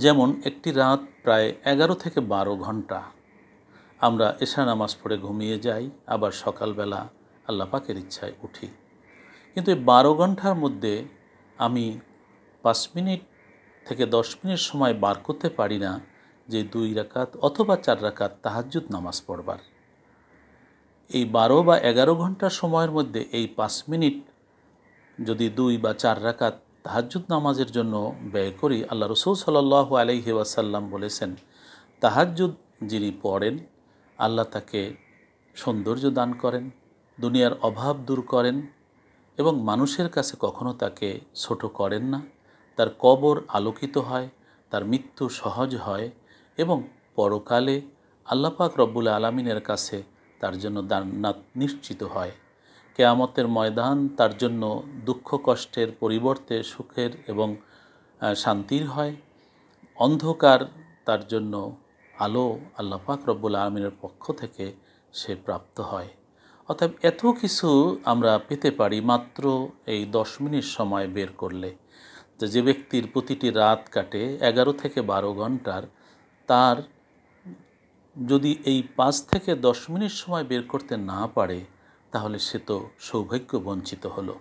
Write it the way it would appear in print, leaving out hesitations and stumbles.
যেমন একটি রাত প্রায় 11 থেকে 12 ঘন্টা আমরা এশা নামাজ পড়ে ঘুমিয়ে যাই, আবার সকালবেলা আল্লাহ পাকের ইচ্ছায় উঠি। কিন্তু এই 12 ঘন্টার মধ্যে আমি 5 মিনিট থেকে 10 মিনিট সময় বার করতে পারি না যে 2 রাকাত অথবা 4 রাকাত তাহাজ্জুদ নামাজ পড়বার। এই 12 বা 11 ঘন্টার সময়ের মধ্যে এই 5 মিনিট যদি 2 বা 4 রাকাত তাহাজ্জুদ নামাজের জন্য ব্যয় করি, আল্লাহ রাসূল সাল্লাল্লাহু আলাইহি ওয়াসাল্লাম বলেছেন, তাহাজ্জুদ যিনি পড়েন আল্লাহ তাকে সৌন্দর্য দান করেন, দুনিয়ার অভাব দূর করেন এবং মানুষের কাছে কখনো তাকে ছোট করেন না। তার কবর আলোকিত হয়, তার মৃত্যু সহজ হয় এবং পরকালে আল্লাহ পাক রব্বুল আলামিনের কাছে তার জন্য জান্নাত নিশ্চিত হয়। কিয়ামতের ময়দান তার জন্য দুঃখ কষ্টের পরিবর্তে সুখের এবং শান্তির হয়। অন্ধকার তার জন্য আলো আল্লাহ পাক রব্বুল আলামিনের পক্ষ থেকে সে প্রাপ্ত হয়। অতএব এত কিছু আমরা পেতে পারি মাত্র এই 10 মিনিট সময় বের করলে। যে ব্যক্তির প্রতিটি রাত কাটে 11 থেকে 12 ঘন্টার, তার যদি এই 5 থেকে 10 মিনিট সময় বের করতে না পারে তাহলে সে তো সৌভাগ্য বঞ্চিত হলো।